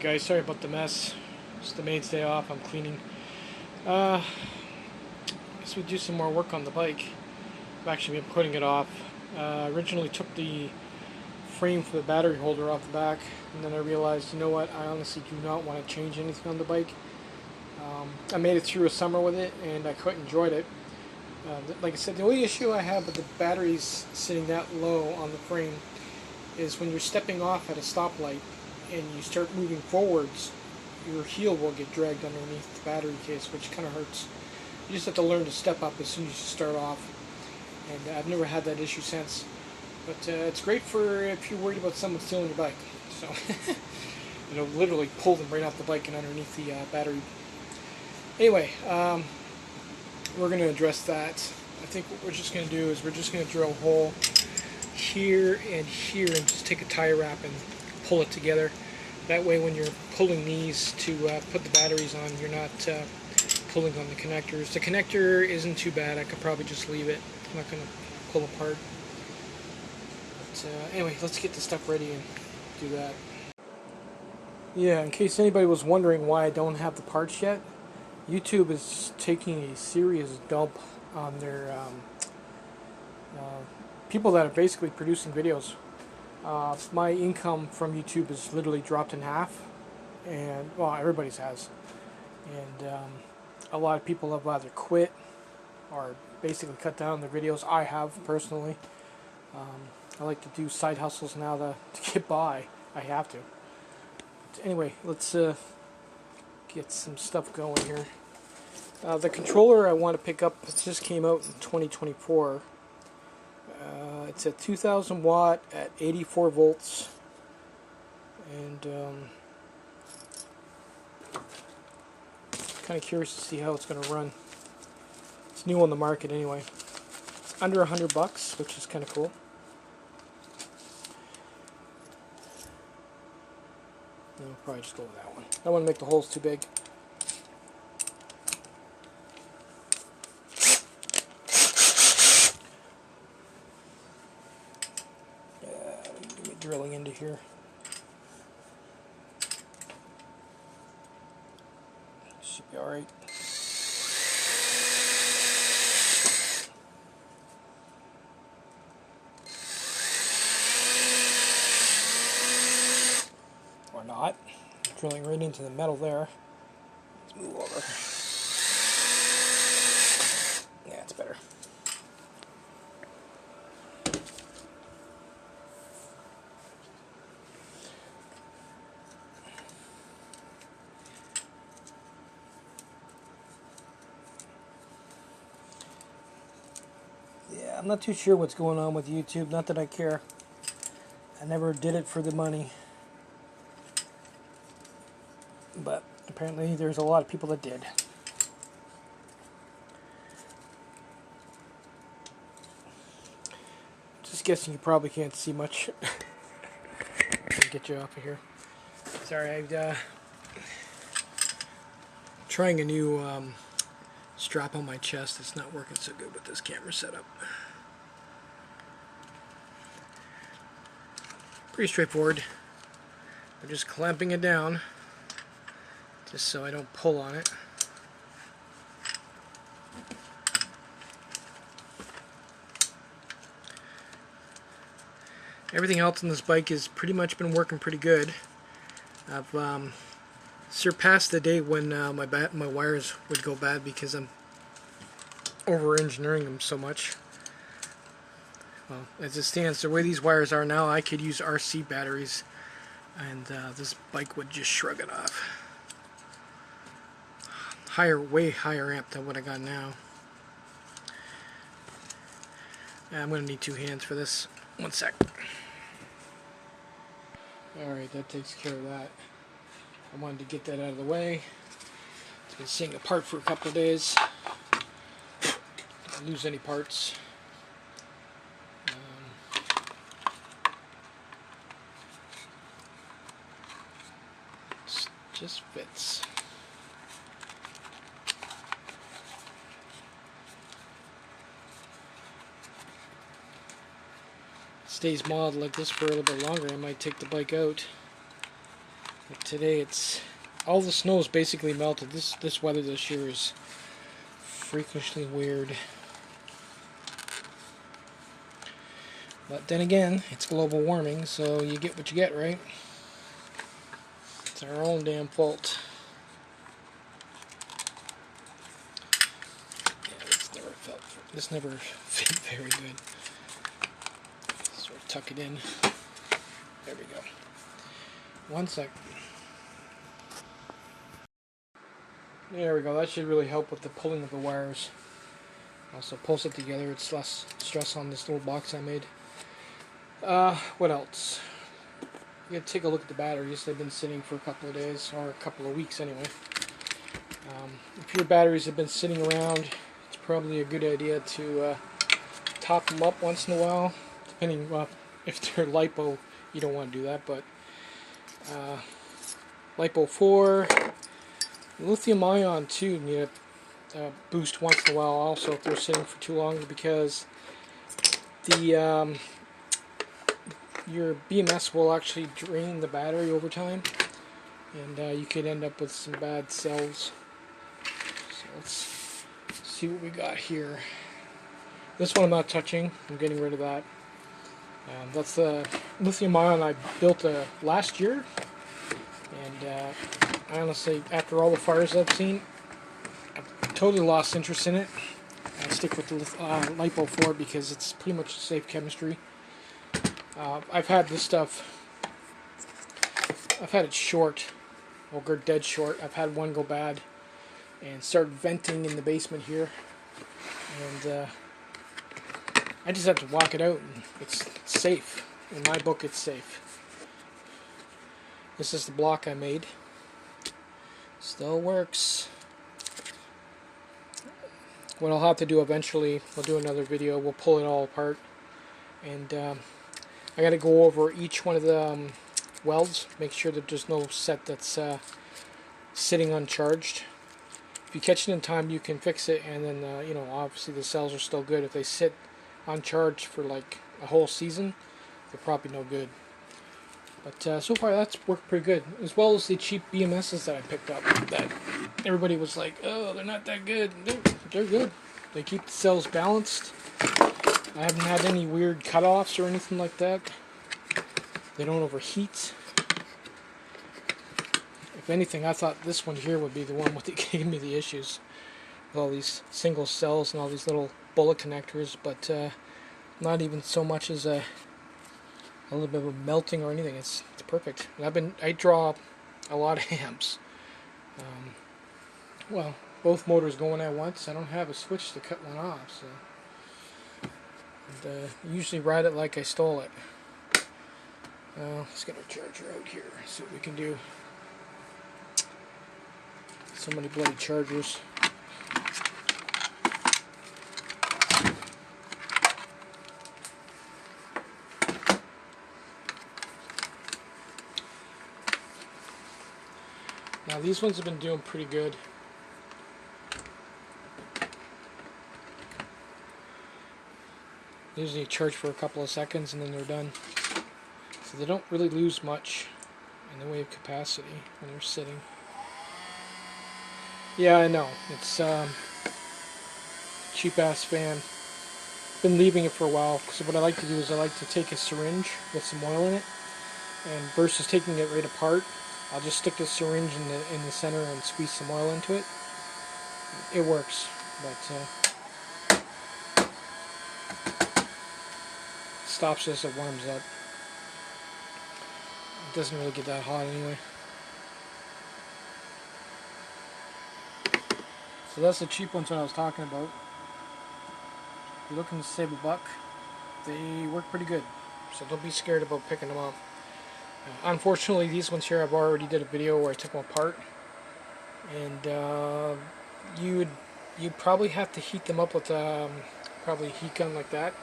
guys, sorry about the mess. It's the maid's day off, I'm cleaning. Guess we do some more work on the bike. I've actually been putting it off. Originally took the frame for the battery holder off the back, and then I realized, you know what, I honestly do not want to change anything on the bike. I made it through a summer with it, and I quite enjoyed it. Like I said, the only issue I have with the batteries sitting that low on the frame is when you're stepping off at a stoplight and you start moving forwards, your heel will get dragged underneath the battery case, which kind of hurts. You just have to learn to step up as soon as you start off, and I've never had that issue since. But it's great for if you're worried about someone stealing your bike. So, you know, literally pull them right off the bike and underneath the battery. Anyway, we're going to address that. I think what we're just going to do is we're just going to drill a hole here and here and just take a tie wrap and pull it together. That way when you're pulling these to put the batteries on, you're not pulling on the connectors. The connector isn't too bad. I could probably just leave it. I'm not going to pull apart. But anyway, let's get the stuff ready and do that. Yeah, in case anybody was wondering why I don't have the parts yet, YouTube is taking a serious dump on their people that are basically producing videos. My income from YouTube has literally dropped in half, and well, everybody's has, and a lot of people have either quit or basically cut down their videos. I have personally. I like to do side hustles now to get by. I have to. But anyway, let's get some stuff going here. The controller I want to pick up, it just came out in 2024. It's a 2000 watt at 84 volts, and kind of curious to see how it's going to run. It's new on the market anyway. It's under $100, which is kind of cool. I'll probably just go with that one. I don't want to make the holes too big. Drilling into here. Should be alright. Or not. Drilling right into the metal there. Let's move over. Yeah, it's better. Yeah, I'm not too sure what's going on with YouTube. Not that I care. I never did it for the money. But apparently there's a lot of people that did. Just guessing you probably can't see much. I'll get you off of here. Sorry, I'm trying a new strap on my chest. It's not working so good with this camera setup. Pretty straightforward. I'm just clamping it down just so I don't pull on it. Everything else on this bike has pretty much been working pretty good. I've surpassed the day when my wires would go bad because I'm over-engineering them so much. Well, as it stands, the way these wires are now, I could use RC batteries, and this bike would just shrug it off. Way higher amp than what I got now. I'm going to need two hands for this. One sec. Alright, that takes care of that. I wanted to get that out of the way. It's been sitting apart for a couple of days. Don't lose any parts. It just fits. Stays modeled like this for a little bit longer, I might take the bike out But today it's all the snow is basically melted. This weather this year is freakishly weird. But then again, it's global warming, so you get what you get, right? It's our own damn fault. Yeah, this never fit very good. Sort of tuck it in. There we go. One sec. There we go. That should really help with the pulling of the wires. Also pulls it together. It's less stress on this little box I made. What else? You gotta take a look at the batteries. They've been sitting for a couple of days, or a couple of weeks anyway. If your batteries have been sitting around, it's probably a good idea to top them up once in a while. Depending, well, if they're LiPo, you don't want to do that, but LiPo 4, lithium ion too, need a boost once in a while also if they're sitting for too long, because the your BMS will actually drain the battery over time, and you could end up with some bad cells. So let's see what we got here. This one I'm not touching. I'm getting rid of that. That's the lithium ion I built last year, and I honestly, after all the fires I've seen, I've totally lost interest in it. I stick with the LiPo 4 because it's pretty much safe chemistry. I've had this stuff, I've had it short, or go dead short. I've had one go bad and start venting in the basement here, and I just have to walk it out, and it's safe. In my book, it's safe. This is the block I made. Still works. What I'll have to do eventually, I'll do another video, we'll pull it all apart, and I got to go over each one of the welds, make sure that there's no set that's sitting uncharged. If you catch it in time, you can fix it, and then you know, obviously the cells are still good. If they sit uncharged for like a whole season, they're probably no good. But so far that's worked pretty good, as well as the cheap BMSs that I picked up that everybody was like, oh, they're not that good. They're good. They keep the cells balanced. I haven't had any weird cutoffs or anything like that. They don't overheat. If anything, I thought this one here would be the one that gave me the issues, with all these single cells and all these little bullet connectors, but not even so much as a little bit of a melting or anything. It's perfect. And I draw a lot of amps. Well, both motors going at once. I don't have a switch to cut one off, so. And usually ride it like I stole it. Let's get our charger out here, see what we can do. So many bloody chargers. Now these ones have been doing pretty good. Usually charge for a couple of seconds and then they're done. So they don't really lose much in the way of capacity when they're sitting. Yeah, I know. It's cheap ass fan. Been leaving it for a while, so what I like to do is I like to take a syringe with some oil in it, and versus taking it right apart, I'll just stick the syringe in the center and squeeze some oil into it. It works, but stops as it warms up. It doesn't really get that hot anyway. So that's the cheap ones that I was talking about. If you're looking to save a buck, they work pretty good. So don't be scared about picking them up. Unfortunately, these ones here, I've already did a video where I took them apart, and you'd probably have to heat them up with probably a heat gun like that,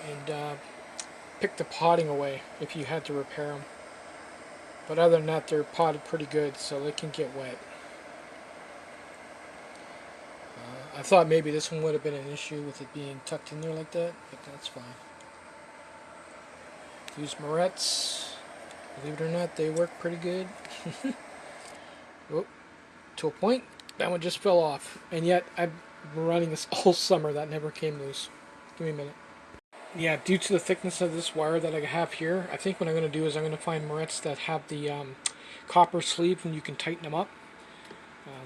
and pick the potting away if you had to repair them. But other than that, they're potted pretty good, so they can get wet. I thought maybe this one would have been an issue with it being tucked in there like that, but that's fine. Use Moretz. Believe it or not, they work pretty good. Oh, to a point, that one just fell off. And yet, I've been running this all summer. That never came loose. Give me a minute. Yeah, due to the thickness of this wire that I have here, I think what I'm going to do is I'm going to find barrettes that have the copper sleeve and you can tighten them up.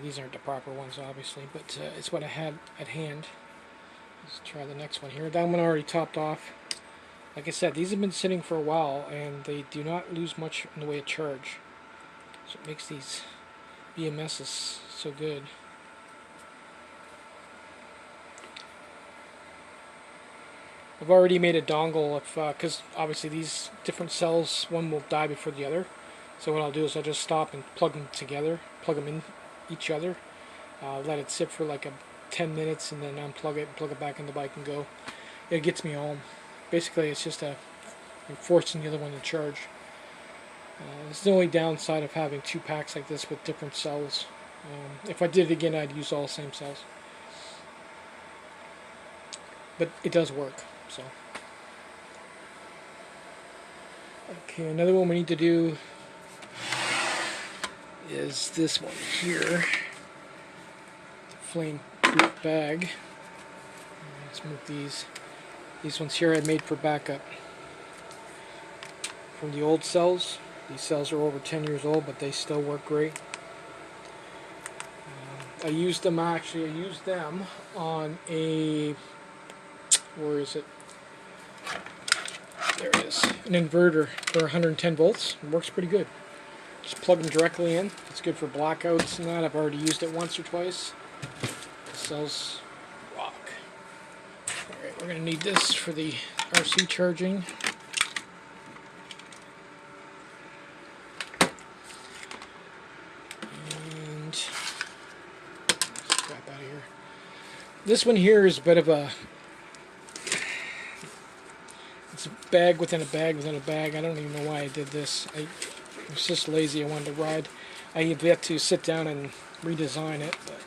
These aren't the proper ones, obviously, but it's what I had at hand. Let's try the next one here. That one already topped off. Like I said, these have been sitting for a while, and they do not lose much in the way of charge. So it makes these BMSs so good. I've already made a dongle because obviously these different cells, one will die before the other. So what I'll do is I'll just stop and plug them together, plug them in each other, let it sit for like 10 minutes, and then unplug it and plug it back in the bike and go. It gets me home. Basically, it's just forcing the other one to charge. It's the only downside of having two packs like this with different cells. If I did it again, I'd use all the same cells. But it does work. So, okay, another one we need to do is this one here, the flame proof bag. Let's move these. These ones here I made for backup from the old cells. These cells are over 10 years old, but they still work great. I used them on a, where is it? There it is, an inverter for 110 volts. It works pretty good. Just plug them directly in. It's good for blackouts and that. I've already used it once or twice. The cells rock. Alright, we're going to need this for the RC charging. And crap out of here. This one here is a bit of a, it's a bag within a bag within a bag. I don't even know why I did this. I was just lazy. I wanted to ride. I have yet to sit down and redesign it, but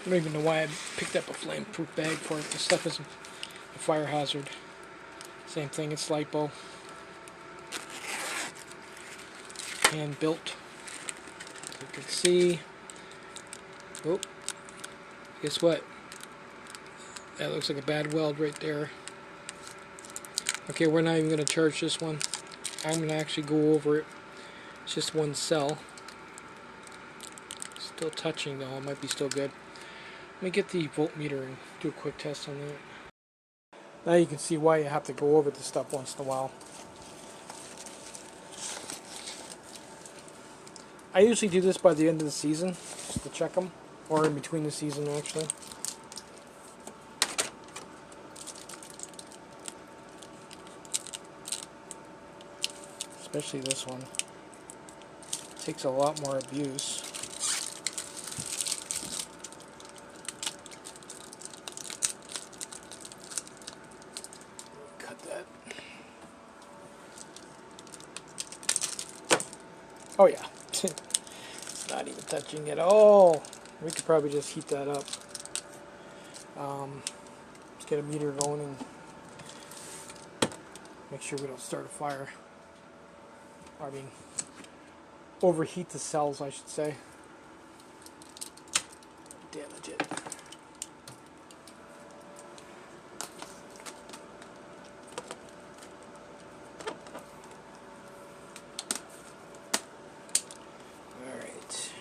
I don't even know why I picked up a flame-proof bag for it. This stuff is a fire hazard. Same thing, it's lipo. Hand built. As you can see. Oh, guess what? That looks like a bad weld right there. Okay, we're not even going to charge this one. I'm going to actually go over it. It's just one cell. Still touching though, it might be still good. Let me get the voltmeter and do a quick test on that. Now you can see why you have to go over this stuff once in a while. I usually do this by the end of the season, just to check them, or in between the season actually. Especially this one. It takes a lot more abuse. Cut that. Oh yeah. It's not even touching at all. We could probably just heat that up. Let's get a meter going and make sure we don't start a fire. I mean, overheat the cells, I should say. Damage it. Alright.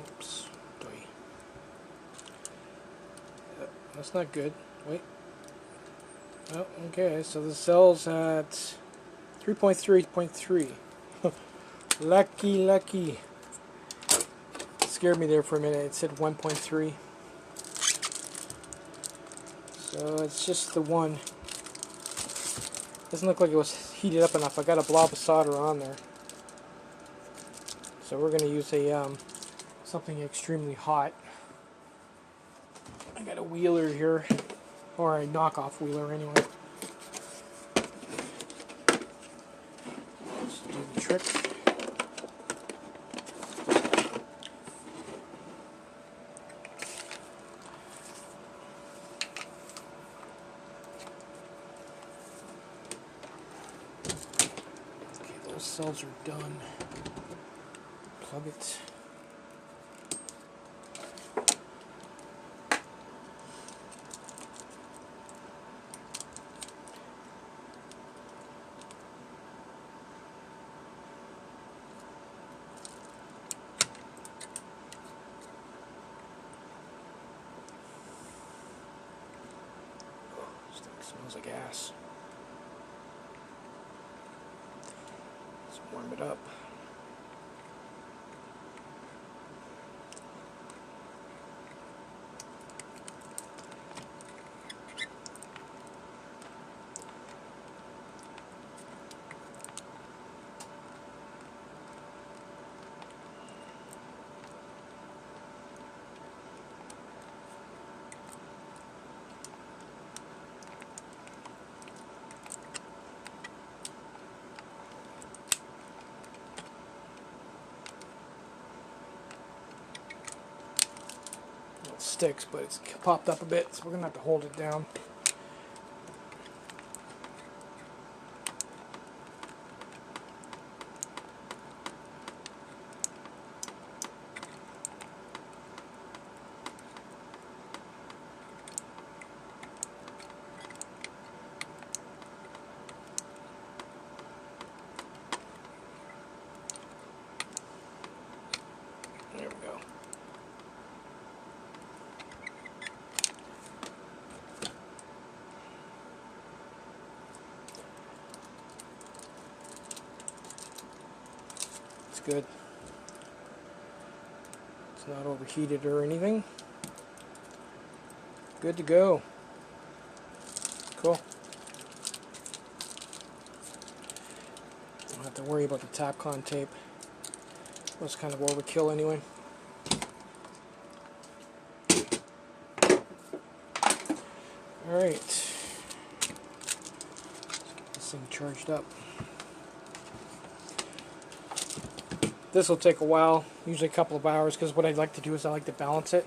Oops. That's not good. Wait. Oh, okay, so the cell's at 3.3.3. Lucky. It scared me there for a minute. It said 1.3. So it's just the one. Doesn't look like it was heated up enough. I got a blob of solder on there. So we're going to use a something extremely hot. I got a wheeler here. Or a knockoff wheeler anyway. Let's do the trick. cells are done. Plug it. This thing smells like ass. Let's warm it up. It sticks, but it's popped up a bit, so we're gonna have to hold it down. There we go. It's good. It's not overheated or anything. Good to go. Cool. Don't have to worry about the Tapcon tape. It was kind of overkill anyway. Alright. Get this thing charged up. This will take a while, usually a couple of hours, because what I'd like to do is I like to balance it.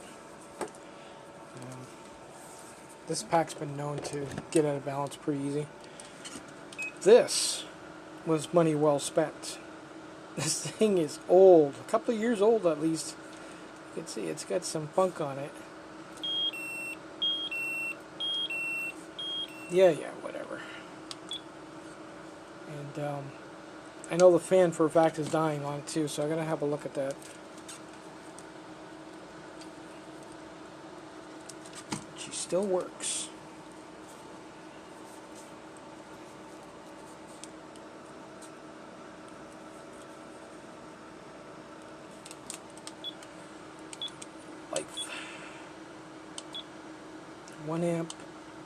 This pack's been known to get out of balance pretty easy. This was money well spent. This thing is old, a couple of years old at least. You can see it's got some funk on it. Yeah, whatever. And I know the fan for a fact is dying on it too, so I'm gonna have a look at that. She still works. Life. 1 amp,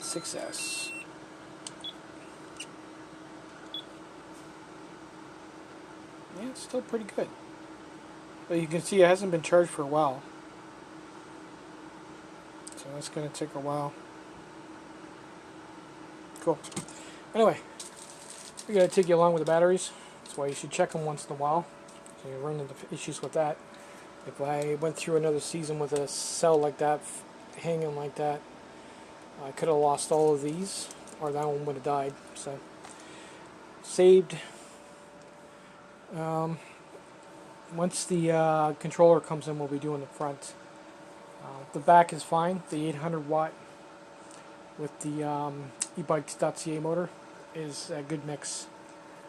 6S. Yeah, it's still pretty good. But you can see it hasn't been charged for a while. So that's going to take a while. Cool. Anyway, we're going to take you along with the batteries. That's why you should check them once in a while. So you run into issues with that. If I went through another season with a cell like that, hanging like that, I could have lost all of these, or that one would have died. So, saved. Once the controller comes in, we'll be doing the front. The back is fine. The 800 watt with the ebike.ca motor is a good mix.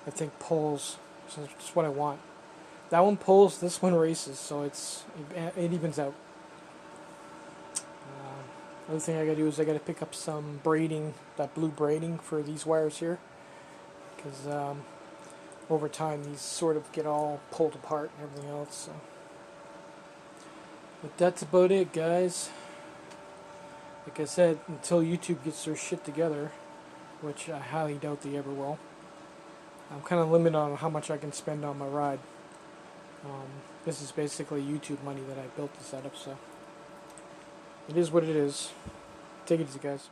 I think pulls, so that's what I want. That one pulls, this one races, so it evens out. Other thing I gotta do is I gotta pick up some braiding, that blue braiding for these wires here, because over time these sort of get all pulled apart and everything else. So. But that's about it, guys. Like I said, until YouTube gets their shit together, which I highly doubt they ever will, I'm kind of limited on how much I can spend on my ride. This is basically YouTube money that I built the setup, so it is what it is. Take it easy, guys.